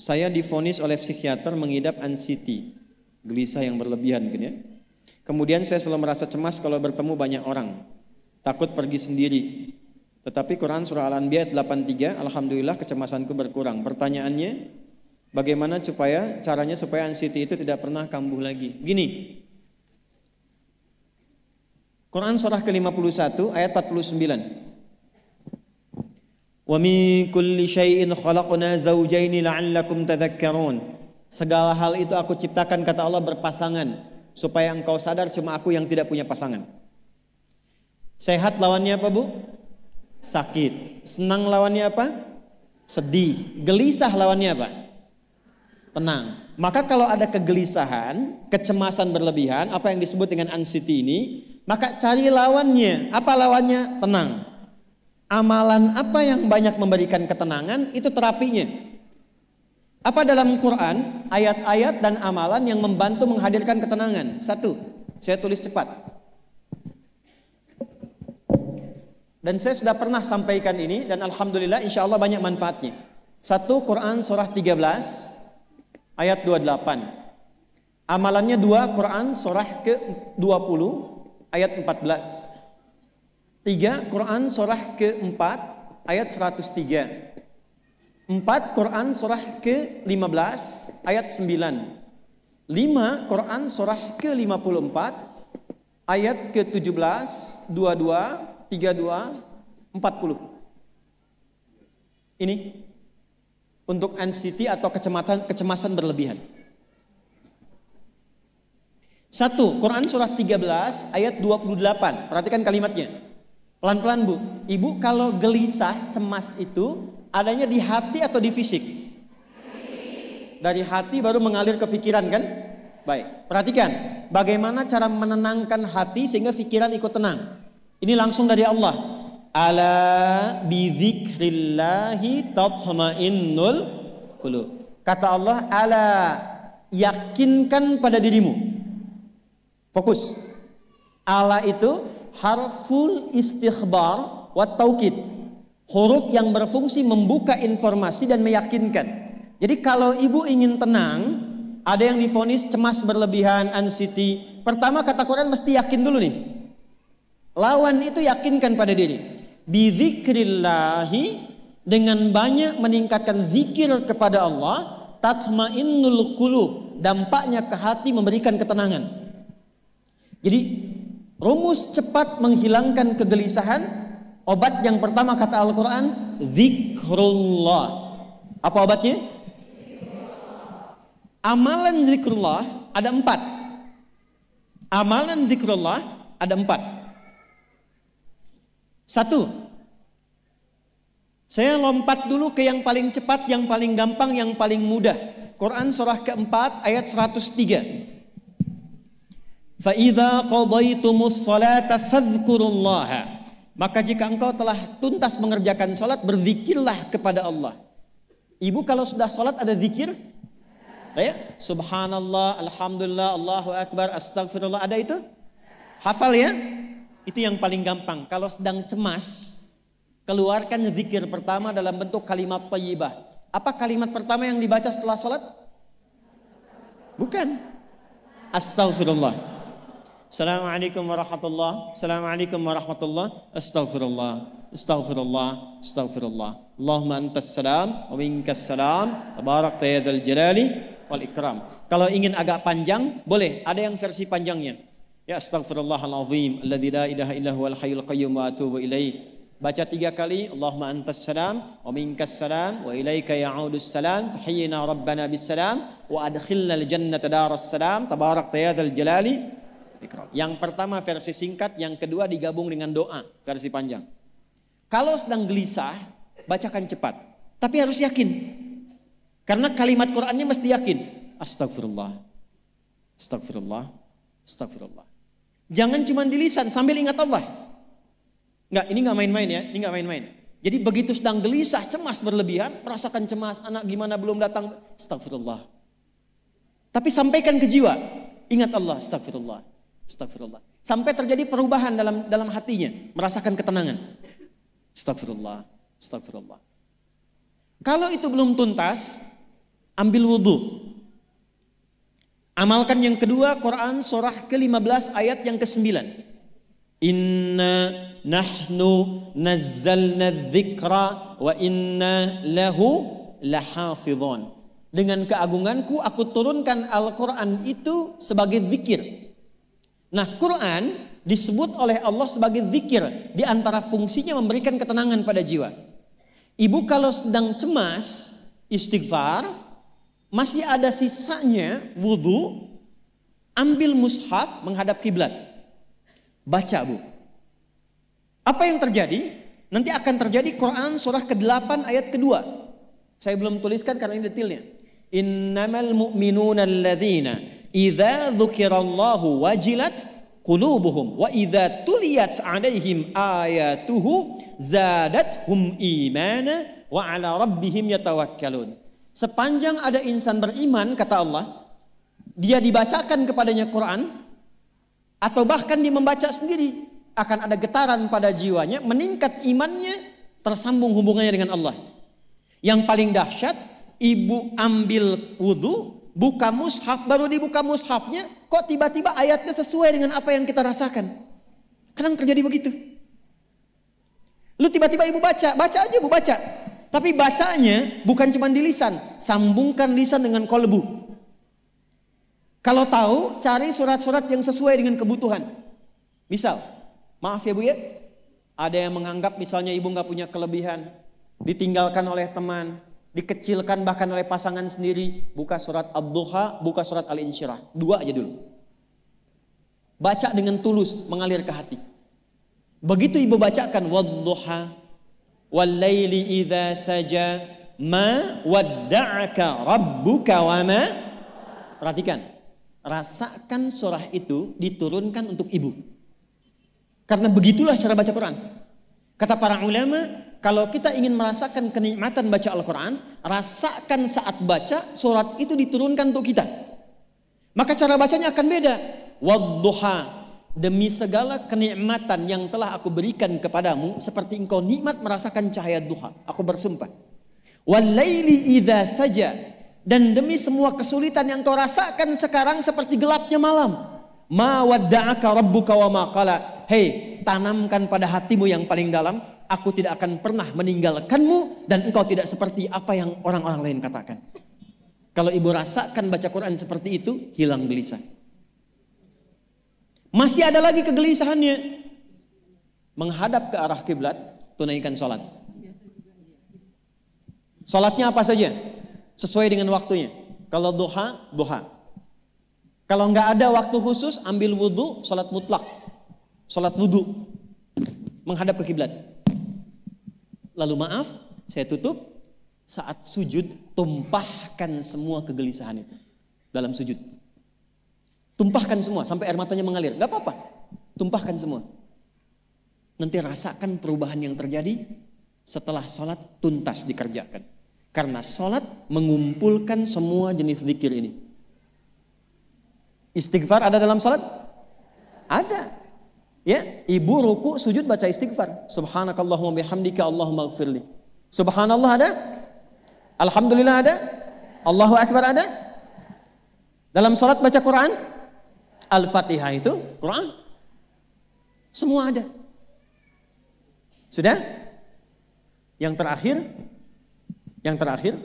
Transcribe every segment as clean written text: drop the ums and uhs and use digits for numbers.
Saya divonis oleh psikiater mengidap anxiety, gelisah yang berlebihan mungkin ya. Kemudian saya selalu merasa cemas kalau bertemu banyak orang, takut pergi sendiri. Tetapi Quran surah Al-Anbiya 83, alhamdulillah kecemasanku berkurang. Pertanyaannya, bagaimana caranya supaya anxiety itu tidak pernah kambuh lagi? Gini, Quran surah ke-51 ayat 49. Wa min kulli syai'in khalaqna zawjaini la'allakum tadhakkarun. Segala hal itu aku ciptakan, kata Allah, berpasangan, supaya engkau sadar cuma aku yang tidak punya pasangan. Sehat lawannya apa, Bu? Sakit. Senang lawannya apa? Sedih. Gelisah lawannya apa? Tenang. Maka kalau ada kegelisahan, kecemasan berlebihan, apa yang disebut dengan anxiety ini, maka cari lawannya. Apa lawannya? Tenang. Amalan apa yang banyak memberikan ketenangan, itu terapinya. Apa dalam Quran? Ayat-ayat dan amalan yang membantu menghadirkan ketenangan. Satu, saya tulis cepat. Dan saya sudah pernah sampaikan ini, dan alhamdulillah insya Allah banyak manfaatnya. Satu, Quran surah 13 ayat 28. Amalannya dua, Quran surah ke-20 ayat 14. Tiga, Quran surah ke-4 ayat 103. 4, Quran surah ke-15 ayat 9. 5, Quran surah ke-54 ayat ke-17, 22, 32, 40. Ini untuk anxiety atau kecemasan berlebihan. 1, Quran surah 13 ayat 28. Perhatikan kalimatnya. Pelan-pelan, Bu. Ibu kalau gelisah, cemas itu adanya di hati atau di fisik? Dari hati baru mengalir ke pikiran kan? Baik, perhatikan bagaimana cara menenangkan hati sehingga pikiran ikut tenang. Ini langsung dari Allah. Ala bidzikrillahi tatma'innul qulub. Kata Allah, ala, yakinkan pada dirimu. Fokus. Ala itu harful istikhbar wa taukid, huruf yang berfungsi membuka informasi dan meyakinkan. Jadi kalau ibu ingin tenang, ada yang divonis cemas berlebihan, anxiety, pertama kata Quran mesti yakin dulu nih. Lawan itu yakinkan pada diri. Bidzikrillahi, dengan banyak meningkatkan zikir kepada Allah, tatmainnul qulub, dampaknya ke hati memberikan ketenangan. Jadi rumus cepat menghilangkan kegelisahan, obat yang pertama kata Al-Quran, zikrullah. Apa obatnya? Amalan zikrullah ada 4. Amalan zikrullah ada 4. 1, saya lompat dulu ke yang paling cepat, yang paling gampang, yang paling mudah. Quran surah ke-4 ayat 103. فَإِذَا قَضَيْتُمُ الصَّلَاةَ فَاذْكُرُوا اللَّهَ. Maka jika engkau telah tuntas mengerjakan salat, berzikirlah kepada Allah. Ibu kalau sudah salat ada zikir? Ya? Subhanallah, alhamdulillah, Allahu akbar, astagfirullah, ada itu? Hafal ya? Itu yang paling gampang. Kalau sedang cemas, keluarkan zikir pertama dalam bentuk kalimat thayyibah. Apa kalimat pertama yang dibaca setelah salat? Bukan. Astagfirullah. Assalamualaikum warahmatullah. Assalamualaikum warahmatullah. Astaghfirullah. Astaghfirullah. Astaghfirullah. Allahumma antas salam wa minkas salam. Tabarakta ya dzal jalali wal ikram. Kalau ingin agak panjang, boleh. Ada yang versi panjangnya. Ya astaghfirullahalazim alladzi la ilaha illa huwal hayyul qayyum wa atubu ilaih. Baca 3 kali. Allahumma antas salam wa minkas salam wa ilaika ya'udus salam. Fahayyina rabbana bis salam wa adkhilna al jannata daras salam. Tabarakta ya dzal jalali. Yang pertama versi singkat, yang kedua digabung dengan doa versi panjang. Kalau sedang gelisah, bacakan cepat, tapi harus yakin, karena kalimat Qurannya mesti yakin. Astagfirullah, astagfirullah, astagfirullah. Jangan cuma di lisan sambil ingat Allah. Enggak, ini enggak main-main ya, ini enggak main-main. Jadi begitu sedang gelisah, cemas berlebihan, merasakan cemas, anak gimana belum datang, astagfirullah. Tapi sampaikan ke jiwa, ingat Allah, astagfirullah. Astagfirullah. Sampai terjadi perubahan dalam hatinya, merasakan ketenangan. Astagfirullah, astagfirullah. Kalau itu belum tuntas, ambil wudhu. Amalkan yang kedua, Quran surah ke-15 ayat yang ke-9. Inna nahnu nazzalna dzikra wa inna lahu lahafidhon. Dengan keagunganku aku turunkan Al-Quran itu sebagai zikir. Nah, Quran disebut oleh Allah sebagai zikir. Di antara fungsinya memberikan ketenangan pada jiwa. Ibu kalau sedang cemas, istighfar, masih ada sisanya wudhu, ambil mushaf menghadap kiblat. Baca, Bu. Apa yang terjadi? Nanti akan terjadi Quran surah ke-8 ayat kedua. Saya belum tuliskan karena ini detailnya. Innamal mu'minuna alladzina idza dzukirallahu wajilat qulubuhum wa idza tuliyat 'alaihim ayatuhu zadatuhum imana wa 'ala rabbihim yatawakkalun. Sepanjang ada insan beriman, kata Allah, dia dibacakan kepadanya Quran atau bahkan dia membaca sendiri, akan ada getaran pada jiwanya, meningkat imannya, tersambung hubungannya dengan Allah. Yang paling dahsyat, ibu ambil wudhu, buka mushaf, baru dibuka mushafnya, kok tiba-tiba ayatnya sesuai dengan apa yang kita rasakan. Kadang terjadi begitu. Lu tiba-tiba ibu baca aja ibu baca. Tapi bacanya bukan cuma di lisan, sambungkan lisan dengan kolbu. Kalau tahu, cari surat-surat yang sesuai dengan kebutuhan. Misal, maaf ya Bu ya, ada yang menganggap misalnya ibu nggak punya kelebihan, ditinggalkan oleh teman, dikecilkan bahkan oleh pasangan sendiri, buka surat Ad-Duha, buka surat Al-Insyirah. 2 aja dulu. Baca dengan tulus, mengalir ke hati. Begitu ibu bacakan Wad-Duha wal-laili idza saja ma wadda'aka rabbuka wa ma. Perhatikan, rasakan surah itu diturunkan untuk ibu. Karena begitulah cara baca Quran. Kata para ulama, kalau kita ingin merasakan kenikmatan baca Al-Quran, rasakan saat baca surat itu diturunkan untuk kita. Maka cara bacanya akan beda. Wadduha, demi segala kenikmatan yang telah aku berikan kepadamu, seperti engkau nikmat merasakan cahaya duha, aku bersumpah. Walaili idza saja, dan demi semua kesulitan yang kau rasakan sekarang seperti gelapnya malam. Ma wadda'aka rabbuka wa ma qala. Hei, tanamkan pada hatimu yang paling dalam, aku tidak akan pernah meninggalkanmu dan engkau tidak seperti apa yang orang-orang lain katakan. Kalau ibu rasakan baca Quran seperti itu, hilang gelisah. Masih ada lagi kegelisahannya. Menghadap ke arah kiblat, tunaikan sholat. Sholatnya apa saja? Sesuai dengan waktunya. Kalau duha, duha. Kalau nggak ada waktu khusus, ambil wudhu, sholat mutlak. Sholat wudhu. Menghadap ke kiblat. Lalu maaf, saya tutup. Saat sujud, tumpahkan semua kegelisahan itu dalam sujud. Tumpahkan semua sampai air matanya mengalir. Gak apa-apa, tumpahkan semua. Nanti rasakan perubahan yang terjadi setelah sholat tuntas dikerjakan. Karena sholat mengumpulkan semua jenis zikir ini. Istighfar ada dalam sholat? Ada. Ya, ibu ruku sujud baca istighfar. Subhanakallahumma bihamdika Allahumma ighfirli. Subhanallah ada? Alhamdulillah ada? Allahu Akbar ada? Dalam sholat baca Quran? Al-Fatihah itu Quran. Semua ada. Sudah? Yang terakhir,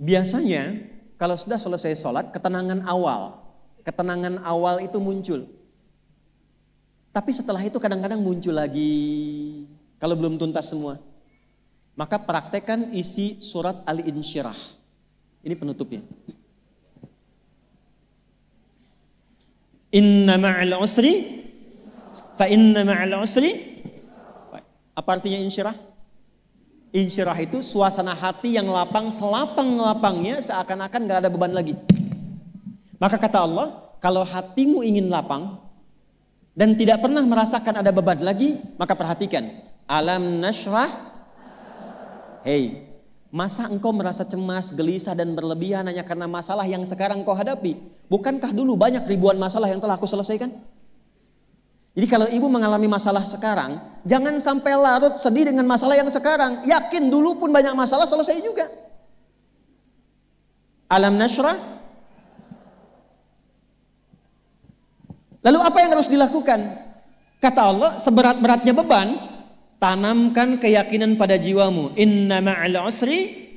biasanya kalau sudah selesai sholat, ketenangan awal itu muncul. Tapi setelah itu kadang-kadang muncul lagi, kalau belum tuntas semua. Maka praktekkan isi surat Al-Insyirah. Ini penutupnya. Inna ma'al usri fa inna ma'al usri. Apa artinya insyirah? Insyirah itu suasana hati yang lapang, selapang-lapangnya seakan-akan gak ada beban lagi. Maka kata Allah, kalau hatimu ingin lapang dan tidak pernah merasakan ada beban lagi, maka perhatikan. Alam nashrah. Hei, masa engkau merasa cemas, gelisah dan berlebihan hanya karena masalah yang sekarang kau hadapi? Bukankah dulu banyak ribuan masalah yang telah aku selesaikan? Jadi kalau ibu mengalami masalah sekarang, jangan sampai larut sedih dengan masalah yang sekarang. Yakin dulu pun banyak masalah selesai juga. Alam nashrah. Lalu apa yang harus dilakukan? Kata Allah, seberat-beratnya beban, tanamkan keyakinan pada jiwamu. Inna ma'al usri,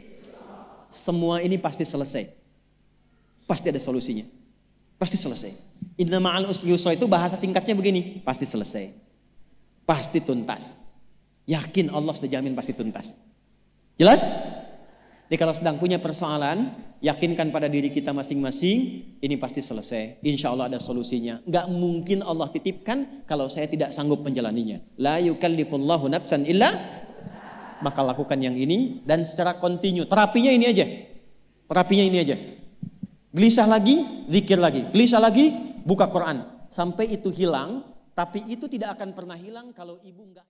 semua ini pasti selesai. Pasti ada solusinya. Pasti selesai. Inna ma'al usri yusra itu bahasa singkatnya begini, pasti selesai. Pasti tuntas. Yakin Allah sudah jamin pasti tuntas. Jelas? Jadi kalau sedang punya persoalan, yakinkan pada diri kita masing-masing, ini pasti selesai. Insya Allah ada solusinya. Nggak mungkin Allah titipkan kalau saya tidak sanggup menjalaninya. La yukallifullahu nafsan illa, maka lakukan yang ini dan secara kontinu. Terapinya ini aja. Terapinya ini aja. Gelisah lagi, zikir lagi. Gelisah lagi, buka Quran. Sampai itu hilang, tapi itu tidak akan pernah hilang kalau ibu nggak